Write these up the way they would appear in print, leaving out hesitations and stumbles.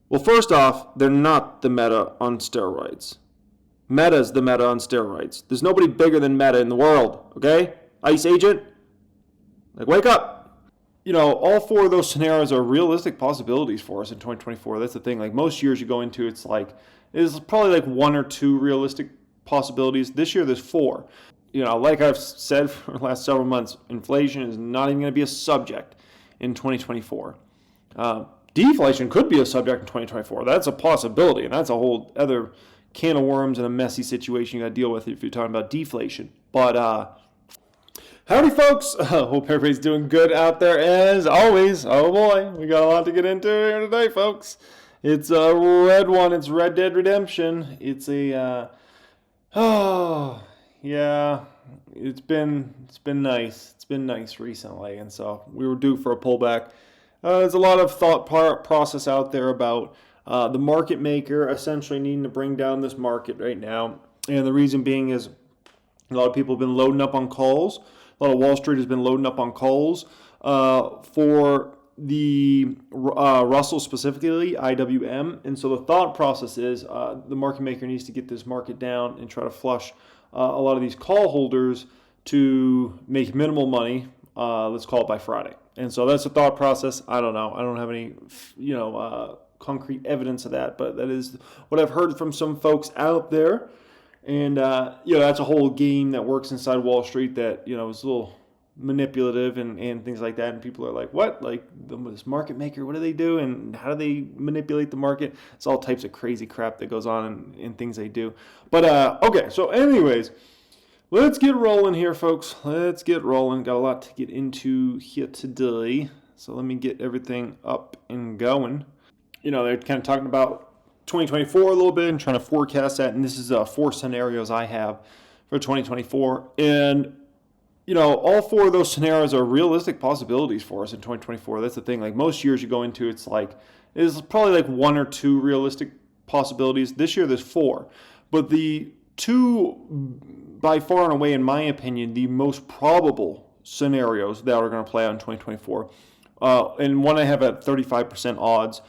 Well, first off, they're not the Meta on steroids. Meta's the Meta on steroids. There's nobody bigger than Meta in the world, okay? Ice Agent, like, wake up. All four of those scenarios are realistic possibilities for us in 2024. That's the thing. Like, most years you go into, it's probably like one or two realistic possibilities. This year, there's four. Like I've said for the last several months, inflation is not even going to be a subject in 2024. Deflation could be a subject in 2024. That's a possibility, and that's a whole other can of worms and a messy situation you got to deal with if you're talking about deflation. But howdy, folks. Hope everybody's doing good out there as always. Oh boy, we got a lot to get into here today, folks. It's a red one. It's Red Dead Redemption. It's a yeah, it's been nice. It's been nice recently, and so we were due for a pullback. There's a lot of thought process out there about the market maker essentially needing to bring down this market right now, and the reason being is a lot of people have been loading up on calls. A lot of Wall Street has been loading up on calls for the Russell specifically, IWM. And so the thought process is the market maker needs to get this market down and try to flush a lot of these call holders to make minimal money, let's call it by Friday. And so that's the thought process. I don't know. I don't have any, concrete evidence of that, but that is what I've heard from some folks out there. And, that's a whole game that works inside Wall Street that, is a little manipulative and things like that. And people are like, what? Like, this market maker, what do they do? And how do they manipulate the market? It's all types of crazy crap that goes on in things they do. But, okay, so anyways, let's get rolling here, folks. Let's get rolling. Got a lot to get into here today. So let me get everything up and going. They're kind of talking about 2024 a little bit and trying to forecast that. And this is 4 scenarios I have for 2024. And, all 4 of those scenarios are realistic possibilities for us in 2024. That's the thing. Like, most years you go into, it's probably like 1 or 2 realistic possibilities. This year there's 4. But the 2, by far and away, in my opinion, the most probable scenarios that are going to play out in 2024, and one I have at 35% odds,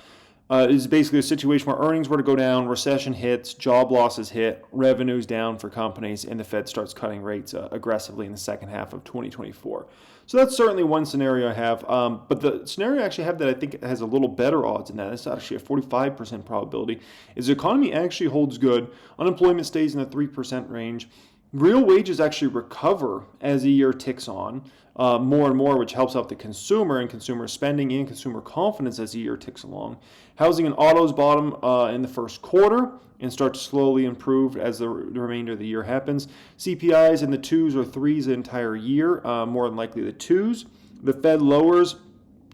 is basically a situation where earnings were to go down, recession hits, job losses hit, revenues down for companies, and the Fed starts cutting rates aggressively in the second half of 2024. So that's certainly one scenario I have. But the scenario I actually have that I think has a little better odds than that, it's actually a 45% probability, is the economy actually holds good, unemployment stays in the 3% range, real wages actually recover as the year ticks on more and more, which helps out the consumer and consumer spending and consumer confidence as the year ticks along. Housing and autos bottom in the first quarter and start to slowly improve as the remainder of the year happens. CPIs in the 2s or 3s the entire year, more than likely the 2s. The Fed lowers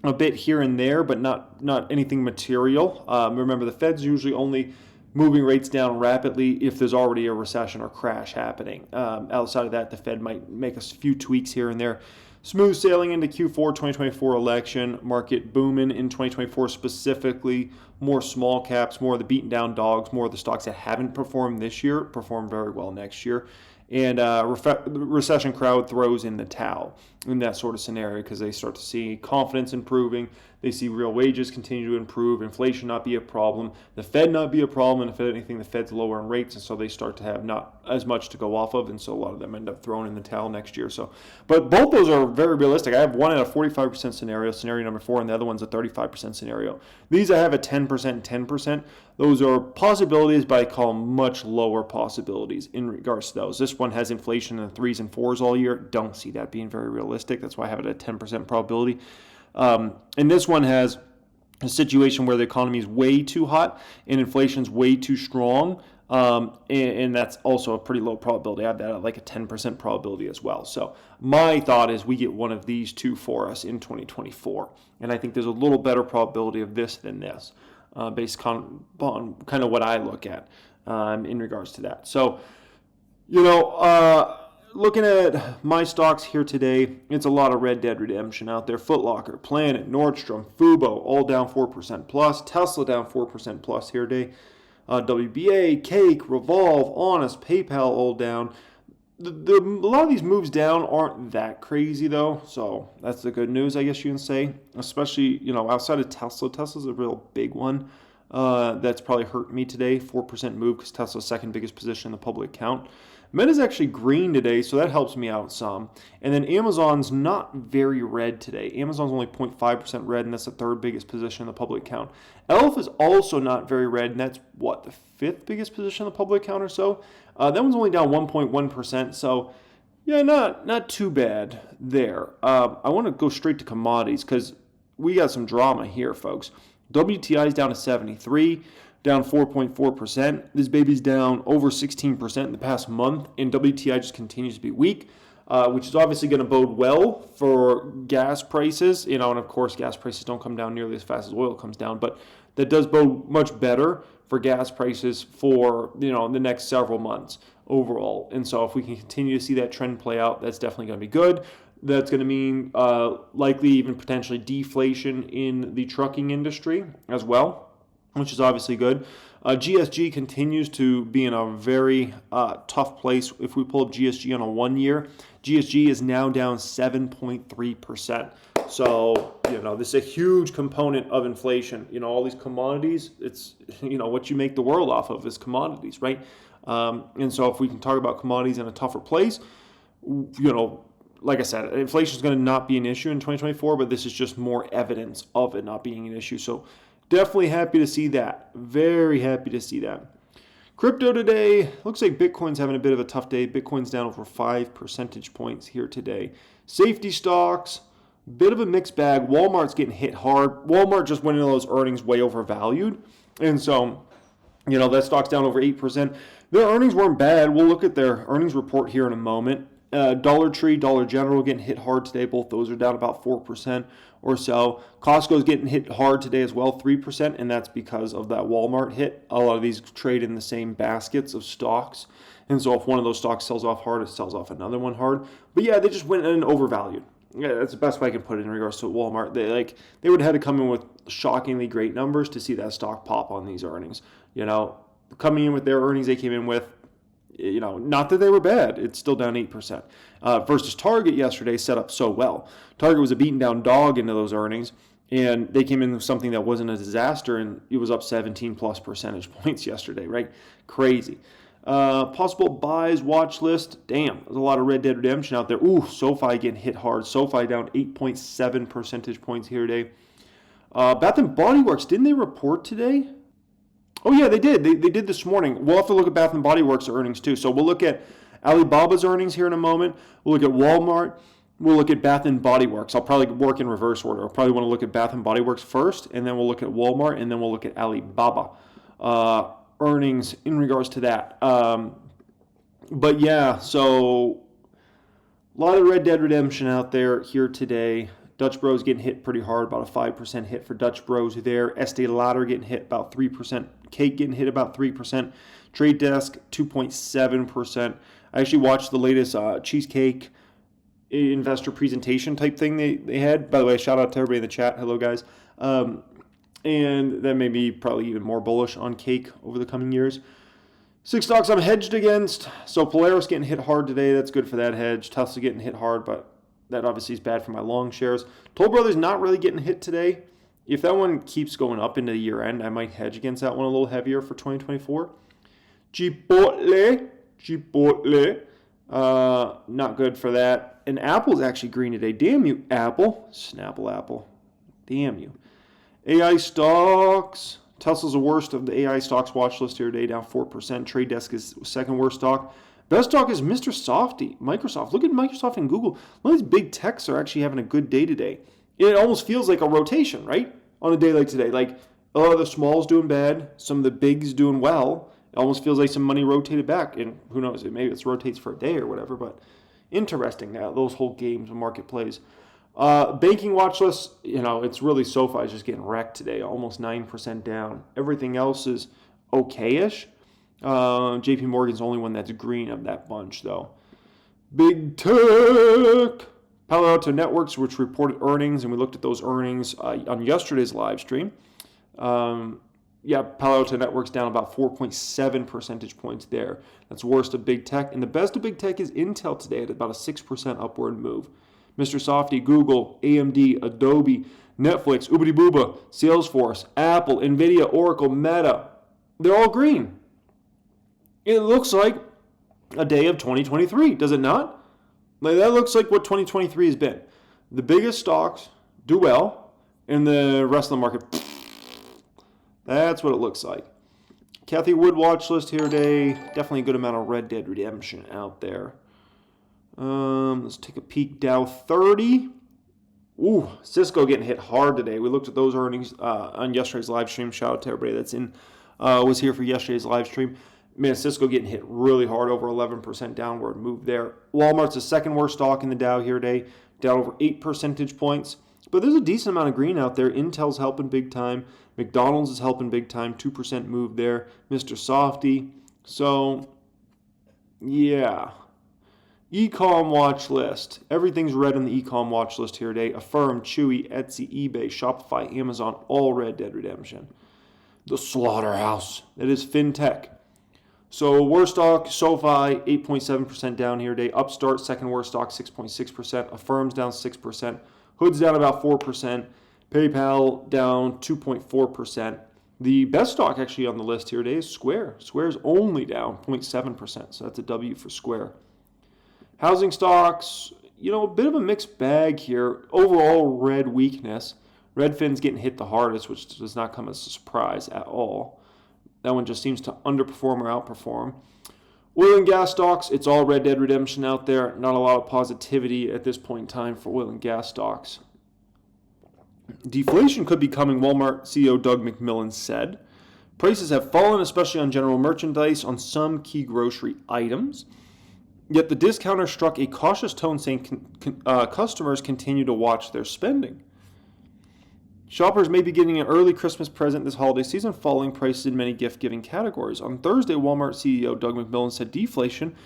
a bit here and there, but not anything material. Remember, the Fed's usually only moving rates down rapidly if there's already a recession or crash happening. Outside of that, the Fed might make a few tweaks here and there. Smooth sailing into Q4 2024 election, market booming in 2024 specifically, more small caps, more of the beaten down dogs, more of the stocks that haven't performed this year perform very well next year. And recession crowd throws in the towel in that sort of scenario because they start to see confidence improving. They see real wages continue to improve, inflation not be a problem, the Fed not be a problem, and if anything, the Fed's lowering rates, and so they start to have not as much to go off of, and so a lot of them end up throwing in the towel next year. So, but both those are very realistic. I have one at a 45% scenario number 4, and the other one's a 35% scenario. These I have at 10% and 10%. Those are possibilities, but I call them much lower possibilities in regards to those. This one has inflation in the 3s and 4s all year. Don't see that being very realistic. That's why I have it at 10% probability. And this one has a situation where the economy is way too hot and inflation's way too strong. And that's also a pretty low probability. I have that at like a 10% probability as well. So my thought is we get one of these 2 for us in 2024. And I think there's a little better probability of this than this, based on kind of what I look at in regards to that. So, looking at my stocks here today, it's a lot of Red Dead Redemption out there. Foot Locker, Planet, Nordstrom, Fubo, all down 4% plus. Tesla down 4% plus here today. WBA, Cake, Revolve, Honest, PayPal, all down. A lot of these moves down aren't that crazy though, so that's the good news, I guess you can say. Especially, outside of Tesla. Tesla's a real big one. That's probably hurt me today. 4% move because Tesla's second biggest position in the public count. Meta's actually green today, so that helps me out some. And then Amazon's not very red today. Amazon's only 0.5% red, and that's the third biggest position in the public count. ELF is also not very red, and that's, the fifth biggest position in the public count or so? That one's only down 1.1%, so yeah, not too bad there. I want to go straight to commodities because we got some drama here, folks. WTI is down to 73. Down 4.4%. This baby's down over 16% in the past month, and WTI just continues to be weak, which is obviously going to bode well for gas prices. And of course, gas prices don't come down nearly as fast as oil comes down, but that does bode much better for gas prices for the next several months overall. And so if we can continue to see that trend play out, that's definitely going to be good. That's going to mean likely even potentially deflation in the trucking industry as well, which is obviously good. GSG continues to be in a very tough place. If we pull up GSG on a 1 year, GSG is now down 7.3%. So, this is a huge component of inflation. All these commodities, it's, what you make the world off of is commodities, right? And so if we can talk about commodities in a tougher place, like I said, inflation is going to not be an issue in 2024, but this is just more evidence of it not being an issue. So, definitely happy to see that. Very happy to see that. Crypto today, looks like Bitcoin's having a bit of a tough day. Bitcoin's down over 5 percentage points here today. Safety stocks, bit of a mixed bag. Walmart's getting hit hard. Walmart just went into those earnings way overvalued. And so, that stock's down over 8%. Their earnings weren't bad. We'll look at their earnings report here in a moment. Dollar Tree, Dollar General getting hit hard today. Both those are down about 4% or so. Costco's getting hit hard today as well, 3%, and that's because of that Walmart hit. A lot of these trade in the same baskets of stocks, and so if one of those stocks sells off hard, it sells off another one hard. But yeah, they just went in overvalued. Yeah, that's the best way I can put it in regards to Walmart. They would have had to come in with shockingly great numbers to see that stock pop on these earnings. Coming in with their earnings they came in with, not that they were bad. It's still down 8%. Versus Target yesterday set up so well. Target was a beaten down dog into those earnings, and they came in with something that wasn't a disaster, and it was up 17 plus percentage points yesterday, right? Crazy. Possible buys watch list. Damn, there's a lot of Red Dead Redemption out there. Ooh, SoFi getting hit hard. SoFi down 8.7 percentage points here today. Bath and Body Works, didn't they report today? Oh, yeah, they did. They did this morning. We'll have to look at Bath & Body Works earnings, too. So we'll look at Alibaba's earnings here in a moment. We'll look at Walmart. We'll look at Bath & Body Works. I'll probably work in reverse order. I'll probably want to look at Bath & Body Works first, and then we'll look at Walmart, and then we'll look at Alibaba earnings in regards to that. But, yeah, so a lot of Red Dead Redemption out there here today. Dutch Bros getting hit pretty hard, about a 5% hit for Dutch Bros there. Estee Lauder getting hit about 3%. Cake getting hit about 3%. Trade Desk 2.7%. I actually watched the latest cheesecake investor presentation type thing they had. By the way, shout out to everybody in the chat. Hello, guys. And that made me probably even more bullish on Cake over the coming years. 6 stocks I'm hedged against. So Polaris getting hit hard today. That's good for that hedge. Tesla getting hit hard, but that obviously is bad for my long shares. Toll Brothers not really getting hit today. If that one keeps going up into the year end, I might hedge against that one a little heavier for 2024. Chipotle, not good for that. And Apple's actually green today. Damn you, Apple. Snapple Apple. Damn you. AI stocks. Tesla's the worst of the AI stocks watch list here today, down 4%. Trade Desk is second worst stock. Best stock is Mr. Softy, Microsoft. Look at Microsoft and Google. A lot of these big techs are actually having a good day today. It almost feels like a rotation, right? On a day like today. Like, a lot of the smalls doing bad, some of the bigs doing well. It almost feels like some money rotated back. And who knows, maybe it rotates for a day or whatever. But interesting now, those whole games and market plays. Banking watch list, it's really SoFi is just getting wrecked today. Almost 9% down. Everything else is okay-ish. JP Morgan's the only one that's green of that bunch, though. Big Tech. Palo Alto Networks, which reported earnings, and we looked at those earnings on yesterday's live stream. Palo Alto Networks down about 4.7 percentage points there. That's worst of Big Tech. And the best of Big Tech is Intel today at about a 6% upward move. Mr. Softy, Google, AMD, Adobe, Netflix, Oobity Booba, Salesforce, Apple, Nvidia, Oracle, Meta. They're all green. It looks like a day of 2023, does it not? Like, that looks like what 2023 has been. The biggest stocks do well, and the rest of the market, that's what it looks like. Kathy Wood watch list here today. Definitely a good amount of Red Dead Redemption out there. Let's take a peek. Dow 30. Ooh, Cisco getting hit hard today. We looked at those earnings on yesterday's live stream. Shout out to everybody that's was here for yesterday's live stream. Man, Cisco getting hit really hard, over 11% downward move there. Walmart's the second worst stock in the Dow here today, down over 8 percentage points. But there's a decent amount of green out there. Intel's helping big time. McDonald's is helping big time, 2% move there. Mr. Softy. So, yeah. Ecom watch list. Everything's red on the Ecom watch list here today. Affirm, Chewy, Etsy, eBay, Shopify, Amazon, all Red Dead Redemption. The slaughterhouse. That is FinTech. So worst stock, SoFi, 8.7% down here today. Upstart, second worst stock, 6.6%. Affirm's down 6%. Hood's down about 4%. PayPal down 2.4%. The best stock actually on the list here today is Square. Square's only down 0.7%, so that's a W for Square. Housing stocks, a bit of a mixed bag here. Overall, red weakness. Redfin's getting hit the hardest, which does not come as a surprise at all. That one just seems to underperform or outperform. Oil and gas stocks, it's all Red Dead Redemption out there. Not a lot of positivity at this point in time for oil and gas stocks. Deflation could be coming, Walmart CEO Doug McMillon said. Prices have fallen, especially on general merchandise, on some key grocery items. Yet the discounter struck a cautious tone, saying customers continue to watch their spending. Shoppers may be getting an early Christmas present this holiday season, falling prices in many gift-giving categories. On Thursday, Walmart CEO Doug McMillon said deflation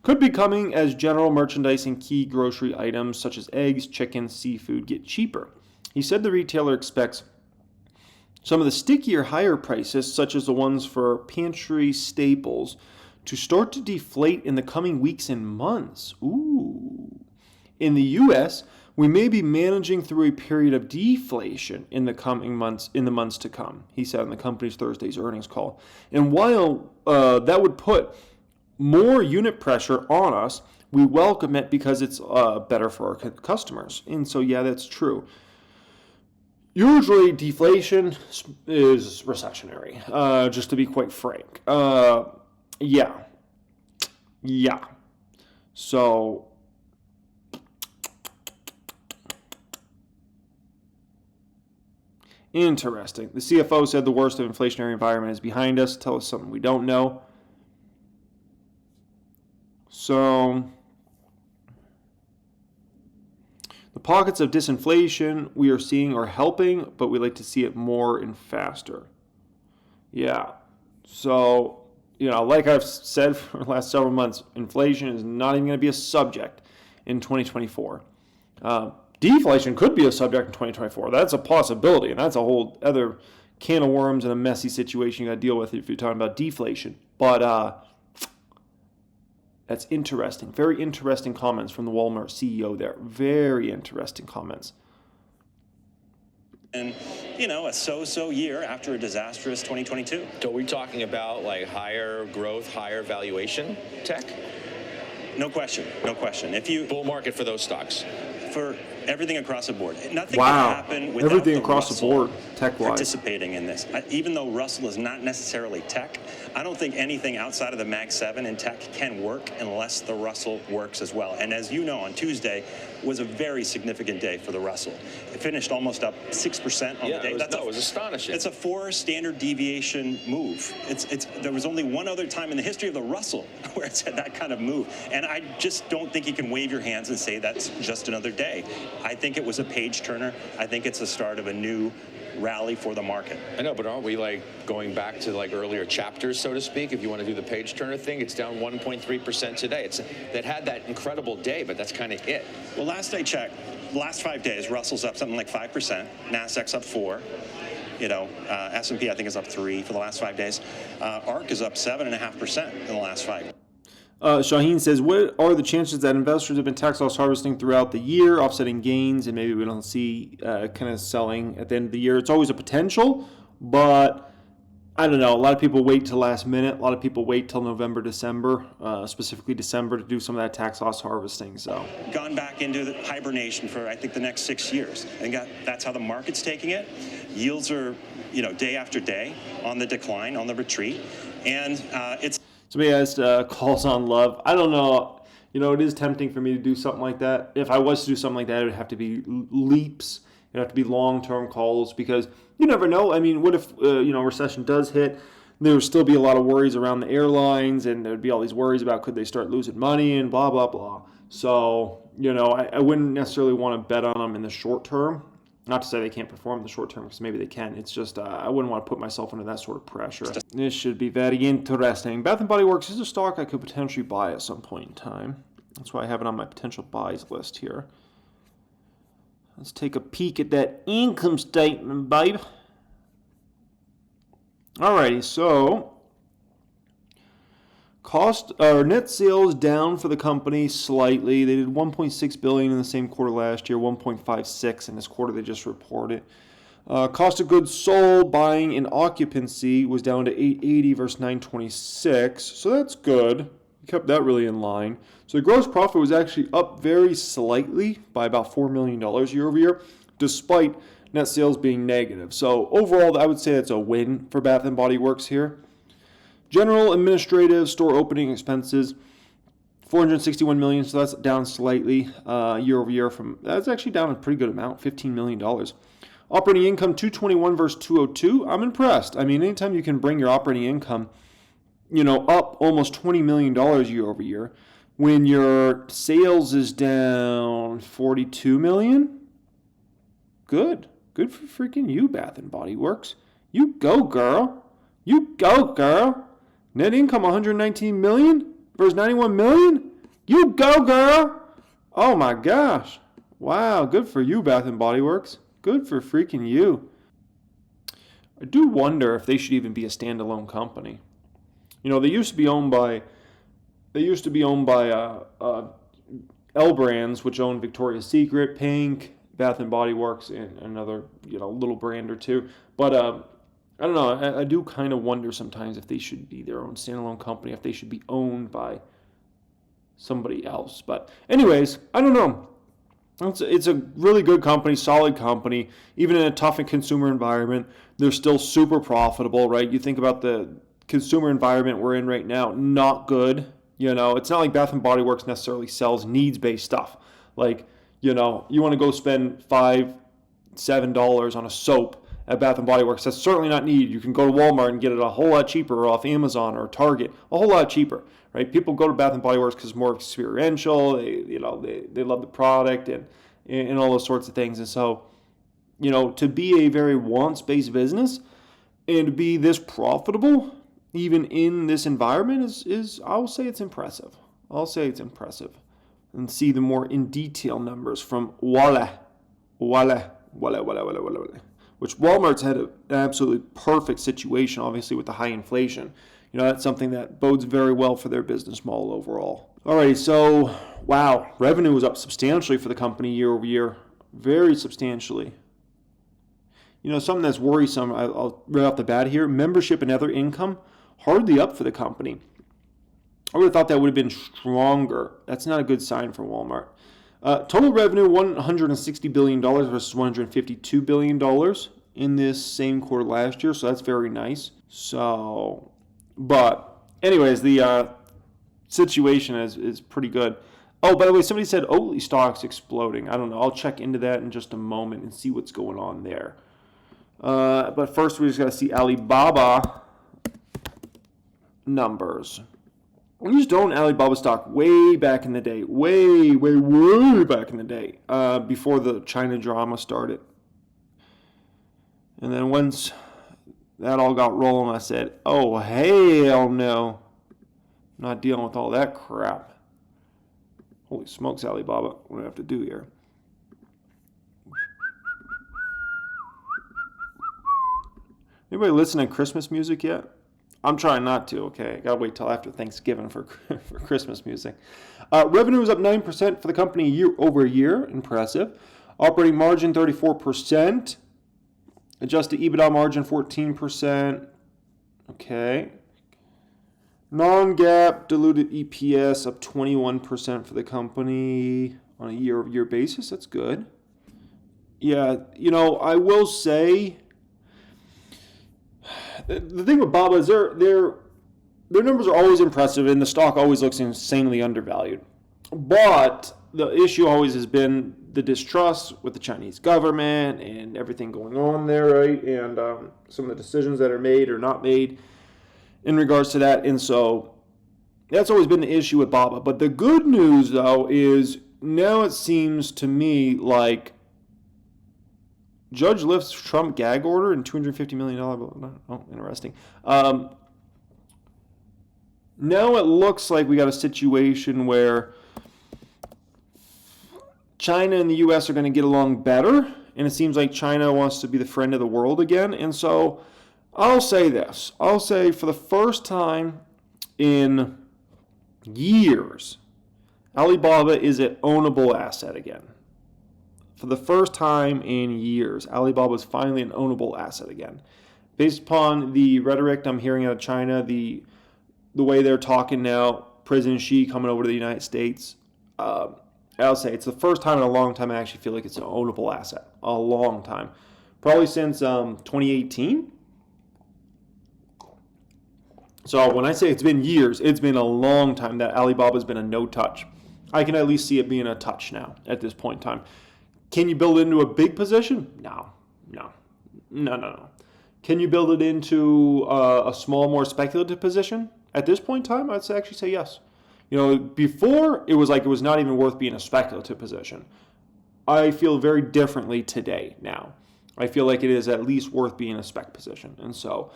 could be coming as general merchandise and key grocery items such as eggs, chicken, seafood get cheaper. He said the retailer expects some of the stickier higher prices, such as the ones for pantry staples, to start to deflate in the coming weeks and months. Ooh. In the U.S., we may be managing through a period of deflation in the coming months, in the months to come, he said on the company's Thursday's earnings call. And while that would put more unit pressure on us, we welcome it because it's better for our customers. And so, yeah, that's true. Usually deflation is recessionary, just to be quite frank. Yeah. So, interesting. The CFO said the worst of inflationary environment is behind us. Tell us something we don't know. So, the pockets of disinflation we are seeing are helping, but we like to see it more and faster. Yeah. So, like I've said for the last several months, inflation is not even going to be a subject in 2024. Deflation could be a subject in 2024. That's a possibility, and that's a whole other can of worms and a messy situation you got to deal with if you're talking about deflation. But that's interesting. Very interesting comments from the Walmart CEO there. Very interesting comments. And, a so-so year after a disastrous 2022. So we're talking about higher growth, higher valuation tech? No question. If you bull market for those stocks. For everything across the board. Nothing wow. can happen without everything the across Russell the board, tech-wise. Participating in this. Even though Russell is not necessarily tech, I don't think anything outside of the Mag 7 in tech can work unless the Russell works as well. And as you know, on Tuesday was a very significant day for the Russell. It finished almost up 6% on the day. It was astonishing. It's a 4 standard deviation move. There was only one other time in the history of the Russell where it's had that kind of move. And I just don't think you can wave your hands and say that's just another day. I think it was a page turner. I think it's the start of a new rally for the market. I know, but aren't we going back to earlier chapters, so to speak? If you want to do the page turner thing, it's down 1.3% today. That had that incredible day, but that's kind of it. Well, last I checked, last 5 days, Russell's up something like 5%, Nasdaq's up 4%. S&P I think is up 3% for the last 5 days. ARK is up 7.5% in the last 5. Shaheen says, what are the chances that investors have been tax loss harvesting throughout the year, offsetting gains, and maybe we don't see kind of selling at the end of the year? It's always a potential, but I don't know. A lot of people wait till last minute. A lot of people wait till November, December, specifically December, to do some of that tax loss harvesting. So gone back into the hibernation for, I think, the next 6 years. I think that's how the market's taking it. Yields are, day after day on the decline, on the retreat, and it's. Somebody asked calls on love. I don't know. It is tempting for me to do something like that. If I was to do something like that, it would have to be leaps. It would have to be long-term calls, because you never know. I mean, what if recession does hit? There would still be a lot of worries around the airlines, and there would be all these worries about could they start losing money and blah, blah, blah. So, I wouldn't necessarily want to bet on them in the short term. Not to say they can't perform in the short term, because maybe they can. It's just I wouldn't want to put myself under that sort of pressure. This should be very interesting. Bath & Body Works is a stock I could potentially buy at some point in time. That's why I have it on my potential buys list here. Let's take a peek at that income statement, babe. Alrighty, so net sales down for the company slightly. They did $1.6 billion in the same quarter last year, $1.56 in this quarter they just reported. Cost of goods sold, buying, and occupancy was down to $880 versus $926, so that's good. We kept that really in line. So the gross profit was actually up very slightly by about $4 million year over year, despite net sales being negative. So overall, I would say that's a win for Bath & Body Works here. General administrative store opening expenses, $461 million, so that's down slightly year over year. That's actually down a pretty good amount, $15 million. Operating income, $221 versus $202. I'm impressed. I mean, anytime you can bring your operating income, up almost $20 million year over year, when your sales is down $42 million, good for freaking you, Bath & Body Works. You go, girl. You go, girl. Net income $119 million versus $91 million? You go, girl! Oh my gosh. Wow, good for you, Bath & Body Works. Good for freaking you. I do wonder if they should even be a standalone company. They used to be owned by L Brands, which owned Victoria's Secret, Pink, Bath & Body Works, and another little brand or two. But I don't know. I do kind of wonder sometimes if they should be their own standalone company, if they should be owned by somebody else. But anyways, I don't know. It's a really good company, solid company. Even in a tough consumer environment, they're still super profitable, right? You think about the consumer environment we're in right now, not good. It's not like Bath & Body Works necessarily sells needs-based stuff. Like, you want to go spend $5, $7 on a soap at Bath & Body Works. That's certainly not needed. You can go to Walmart and get it a whole lot cheaper, or off Amazon or Target, a whole lot cheaper, right? People go to Bath & Body Works because it's more experiential. They love the product and all those sorts of things. And so, to be a very wants-based business and to be this profitable, even in this environment, is I'll say it's impressive. And see the more in detail numbers from Oatley. Which Walmart's had an absolutely perfect situation, obviously, with the high inflation. That's something that bodes very well for their business model overall. All right, so, wow, revenue was up substantially for the company year over year, very substantially. Something that's worrisome, I'll right off the bat here, membership and other income, hardly up for the company. I would have thought that would have been stronger. That's not a good sign for Walmart. Total revenue, $160 billion versus $152 billion in this same quarter last year, so that's very nice. But anyways, the situation is pretty good. Oh, by the way, somebody said Oatley stock's exploding. I don't know. I'll check into that in just a moment and see what's going on there. But first, we just got to see Alibaba numbers. We used to own Alibaba stock way back in the day, way back in the day, before the China drama started. And then once that all got rolling, I said, oh, hell no. I'm not dealing with all that crap. Holy smokes, Alibaba. What do I have to do here? Anybody listening to Christmas music yet? I'm trying not to, okay? I gotta wait till after Thanksgiving for for Christmas music. Revenue is up 9% for the company year over year. Impressive. Operating margin 34%. Adjusted EBITDA margin 14%. Okay. Non-GAAP diluted EPS up 21% for the company on a year-over-year basis. That's good. Yeah, I will say the thing with Baba is their numbers are always impressive and the stock always looks insanely undervalued. But the issue always has been the distrust with the Chinese government and everything going on there, right? And some of the decisions that are made or not made in regards to that. And so that's always been the issue with Baba. But the good news, though, is now it seems to me like Judge lifts Trump gag order and $250 million. Oh, interesting. Now it looks like we got a situation where China and the U.S. are going to get along better, and it seems like China wants to be the friend of the world again. And so I'll say this. I'll say for the first time in years, Alibaba is an ownable asset again. For the first time in years, Alibaba is finally an ownable asset again. Based upon the rhetoric I'm hearing out of China, the way they're talking now, President Xi coming over to the United States, I'll say it's the first time in a long time I actually feel like it's an ownable asset. A long time. Probably since 2018. So when I say it's been years, it's been a long time that Alibaba's been a no-touch. I can at least see it being a touch now at this point in time. Can you build it into a big position? No. Can you build it into a small, more speculative position? At this point in time, I'd actually say yes. Before, it was like it was not even worth being a speculative position. I feel very differently today now. I feel like it is at least worth being a spec position. And so,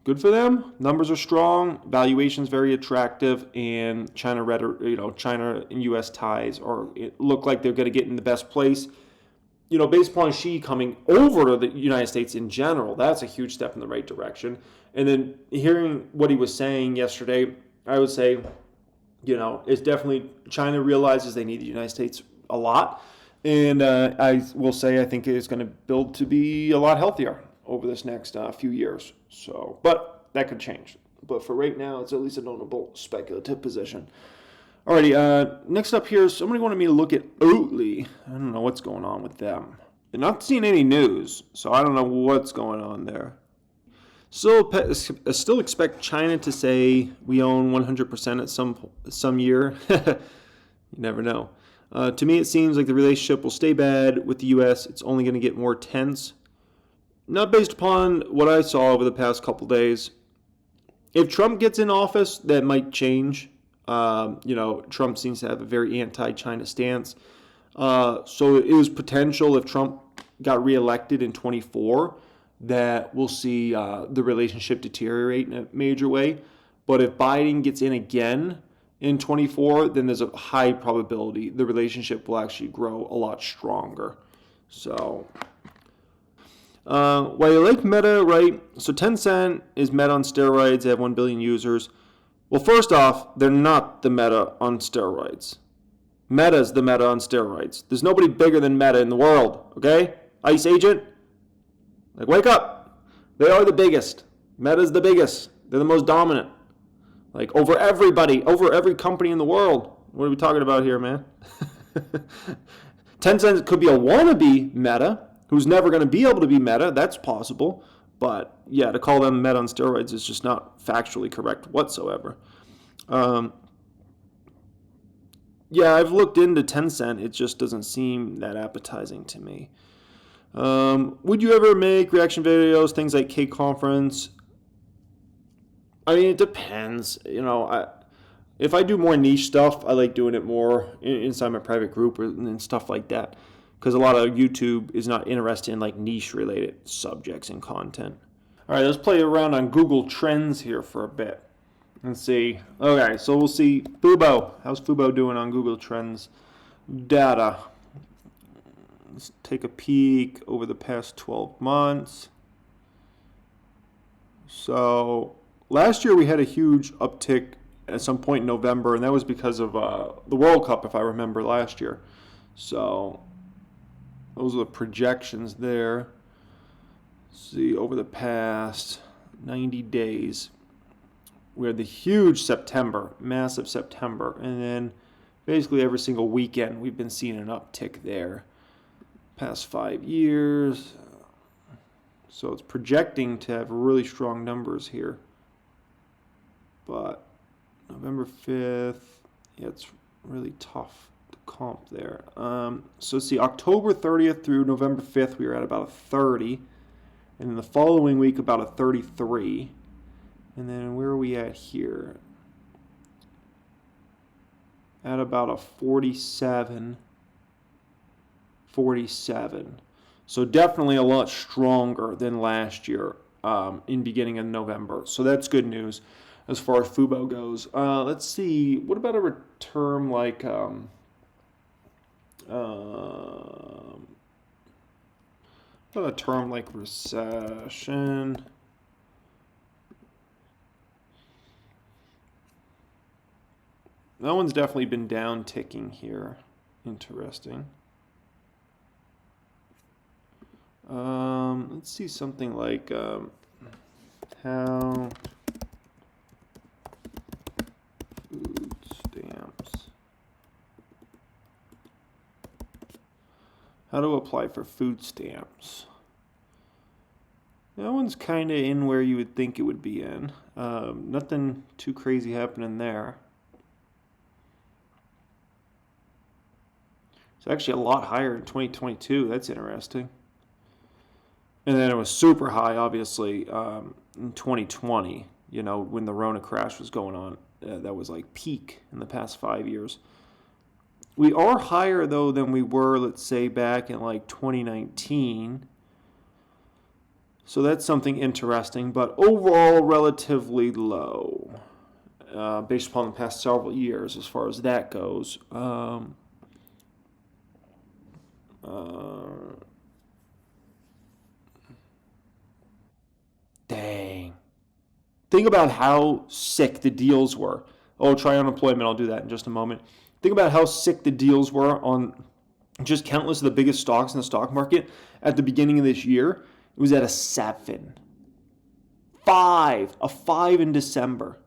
good for them. Numbers are strong. Valuation's very attractive. And China and U.S. ties look like they're going to get in the best place. Based upon Xi coming over to the United States in general, that's a huge step in the right direction. And then hearing what he was saying yesterday, I would say, it's definitely China realizes they need the United States a lot. And I will say I think it's going to build to be a lot healthier over this next few years. So, but that could change. But for right now, it's at least a notable speculative position. Alrighty, next up here, somebody wanted me to look at Oatley. I don't know what's going on with them. They're not seeing any news, so I don't know what's going on there. Still expect China to say we own 100% at some year. You never know. To me, it seems like the relationship will stay bad with the U.S. It's only going to get more tense. Not based upon what I saw over the past couple days. If Trump gets in office, that might change. Trump seems to have a very anti-China stance. So it was potential if Trump got reelected in 24 that we'll see the relationship deteriorate in a major way. But if Biden gets in again in 24, then there's a high probability the relationship will actually grow a lot stronger. So, while you like Meta, right? So Tencent is Meta on steroids. They have 1 billion users. Well, first off, they're not the Meta on steroids. Meta's the Meta on steroids. There's nobody bigger than Meta in the world, okay? Ice Agent? Wake up. They are the biggest. Meta's the biggest. They're the most dominant. Over everybody, over every company in the world. What are we talking about here, man? Tencent could be a wannabe Meta, who's never going to be able to be Meta. That's possible. But, yeah, to call them Meta on steroids is just not factually correct whatsoever. Yeah, I've looked into Tencent. It just doesn't seem that appetizing to me. Would you ever make reaction videos, things like K-Conference? I mean, it depends. If I do more niche stuff, I like doing it more inside my private group and stuff like that. Because a lot of YouTube is not interested in niche-related subjects and content. All right, let's play around on Google Trends here for a bit. Let's see. Okay, so we'll see Fubo. How's Fubo doing on Google Trends data? Let's take a peek over the past 12 months. So last year we had a huge uptick at some point in November, and that was because of the World Cup, if I remember, last year. So those are the projections there. Let's see, over the past 90 days, we had the huge September, massive September, and then basically every single weekend we've been seeing an uptick there. Past 5 years. So it's projecting to have really strong numbers here. But November 5th, yeah, it's really tough to comp there. So let's see, October 30th through November 5th, we were at about a 30. And then the following week, about a 33. And then where are we at here? At about a 47. 47. So definitely a lot stronger than last year in beginning of November. So that's good news as far as FUBO goes. Let's see. What about a term like recession? That one's definitely been down ticking here. Interesting. Let's see something like how food stamps. How to apply for food stamps. That one's kind of in where you would think it would be in. Nothing too crazy happening there. It's actually a lot higher in 2022. That's interesting. And then it was super high, obviously, in 2020, you know, when the Rona crash was going on. That was like peak in the past 5 years. We are higher, though, than we were, let's say, back in like 2019. So that's something interesting, but overall relatively low based upon the past several years as far as that goes. Dang. Think about how sick the deals were. Oh, try unemployment. I'll do that in just a moment. Think about how sick the deals were on just countless of the biggest stocks in the stock market at the beginning of this year. It was at a 7. 5. A 5 in December.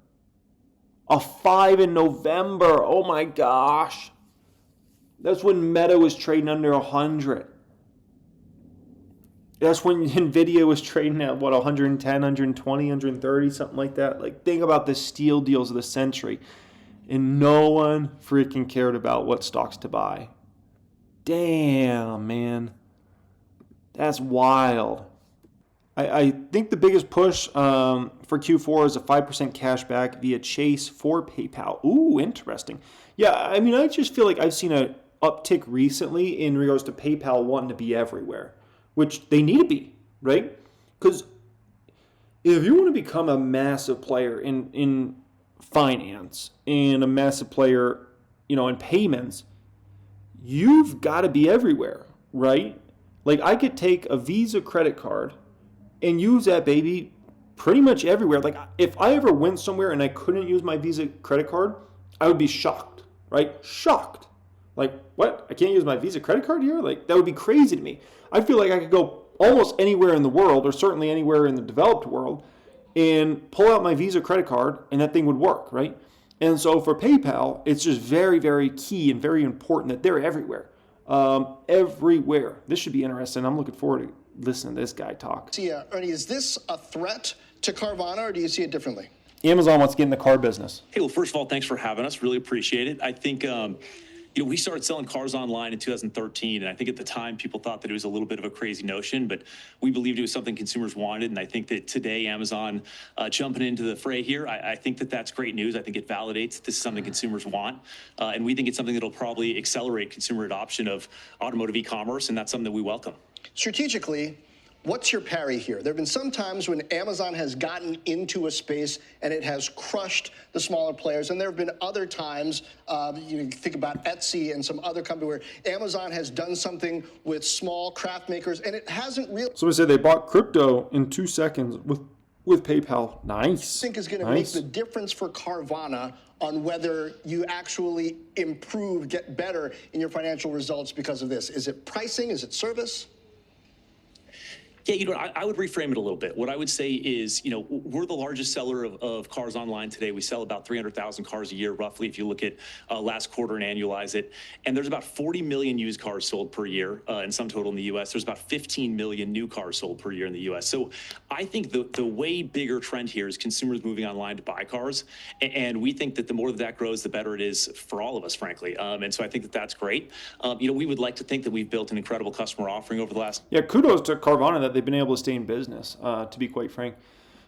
A 5 in November. Oh my gosh. That's when Meta was trading under 100. That's when Nvidia was trading at, 110, 120, 130, something like that. Like, think about the steal deals of the century. And no one freaking cared about what stocks to buy. Damn, man. That's wild. I think the biggest push for Q4 is a 5% cash back via Chase for PayPal. Ooh, interesting. Yeah, I mean, I just feel like I've seen an uptick recently in regards to PayPal wanting to be everywhere, which they need to be, right? Because if you want to become a massive player in finance and a massive player, in payments, you've got to be everywhere, right? Like, I could take a Visa credit card and use that baby pretty much everywhere. Like, if I ever went somewhere and I couldn't use my Visa credit card, I would be shocked, right? Shocked. Like, what? I can't use my Visa credit card here? Like, that would be crazy to me. I feel like I could go almost anywhere in the world, or certainly anywhere in the developed world, and pull out my Visa credit card, and that thing would work, right? And so for PayPal, it's just very, very key and very important that they're everywhere. Everywhere. This should be interesting. I'm looking forward to listening to this guy talk. Ernie, is this a threat to Carvana, or do you see it differently? Amazon wants to get in the car business. Hey, well, first of all, thanks for having us. Really appreciate it. I think, we started selling cars online in 2013, and I think at the time people thought that it was a little bit of a crazy notion, but we believed it was something consumers wanted, and I think that today Amazon jumping into the fray here, I think that that's great news. I think it validates that this is something consumers want, and we think it's something that'll probably accelerate consumer adoption of automotive e-commerce, and that's something that we welcome. Strategically, what's your parry here? There have been some times when Amazon has gotten into a space and it has crushed the smaller players, and there have been other times, you think about Etsy and some other company where Amazon has done something with small craft makers, and it hasn't really... Somebody said they bought crypto in 2 seconds with with PayPal. Nice. Think is going to make the difference for Carvana on whether you actually improve, get better in your financial results because of this? Is it pricing? Is it service? Yeah, I would reframe it a little bit. What I would say is, we're the largest seller of cars online today. We sell about 300,000 cars a year, roughly, if you look at last quarter and annualize it. And there's about 40 million used cars sold per year in sum total in the U.S. There's about 15 million new cars sold per year in the U.S. So I think the way bigger trend here is consumers moving online to buy cars. And we think that the more that grows, the better it is for all of us, frankly. And so I think that that's great. We would like to think that we've built an incredible customer offering over the last. Yeah, kudos to Carvana that they've been able to stay in business, to be quite frank.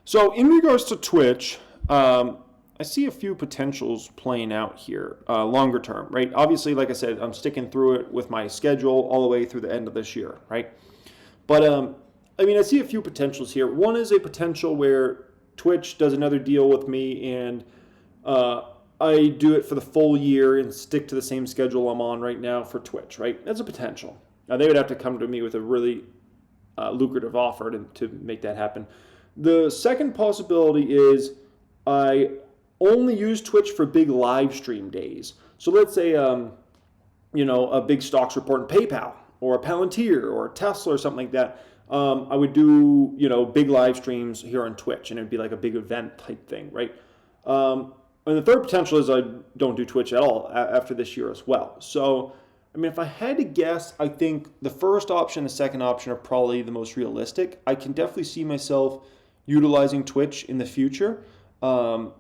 So in regards to Twitch, I see a few potentials playing out here, longer term, right? Obviously, like I said, I'm sticking through it with my schedule all the way through the end of this year, right? But, I see a few potentials here. One is a potential where Twitch does another deal with me and I do it for the full year and stick to the same schedule I'm on right now for Twitch, right? That's a potential. Now, they would have to come to me with a really lucrative offer to make that happen. The second possibility is I only use Twitch for big live stream days. So let's say, a big stocks report in PayPal or a Palantir or a Tesla or something like that. I would do, big live streams here on Twitch, and it'd be like a big event type thing, right? And the third potential is I don't do Twitch at all after this year as well. So if I had to guess, I think the first option and the second option are probably the most realistic. I can definitely see myself utilizing Twitch in the future. I'm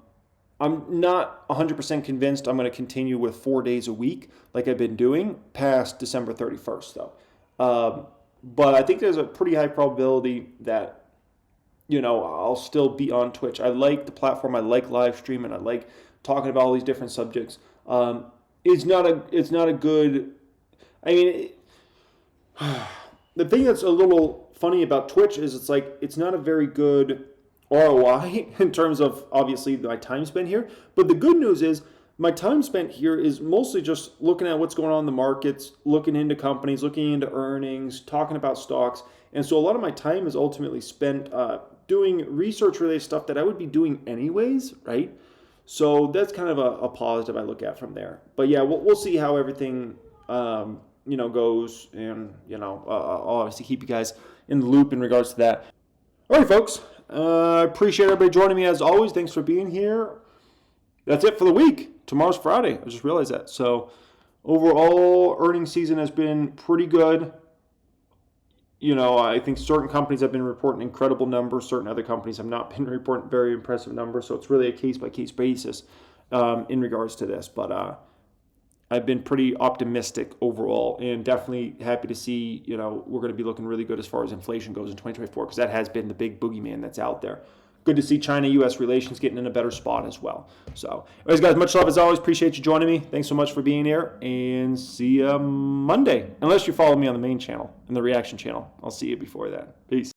not 100% convinced I'm going to continue with 4 days a week like I've been doing past December 31st, though. But I think there's a pretty high probability that, I'll still be on Twitch. I like the platform. I like live streaming. I like talking about all these different subjects. It's not a good. The thing that's a little funny about Twitch is it's not a very good ROI in terms of obviously my time spent here. But the good news is my time spent here is mostly just looking at what's going on in the markets, looking into companies, looking into earnings, talking about stocks. And so a lot of my time is ultimately spent doing research-related stuff that I would be doing anyways, right? So that's kind of a positive I look at from there. But yeah, we'll see how everything goes, and I'll obviously keep you guys in the loop in regards to that. All right, folks. I appreciate everybody joining me as always. Thanks for being here. That's it for the week. Tomorrow's Friday. I just realized that. So overall, earnings season has been pretty good. I think certain companies have been reporting incredible numbers. Certain other companies have not been reporting very impressive numbers. So it's really a case-by-case basis in regards to this. But I've been pretty optimistic overall, and definitely happy to see, we're going to be looking really good as far as inflation goes in 2024, because that has been the big boogeyman that's out there. Good to see China-U.S. relations getting in a better spot as well. So, anyways, guys, much love as always. Appreciate you joining me. Thanks so much for being here, and see you Monday. Unless you follow me on the main channel and the reaction channel. I'll see you before that. Peace.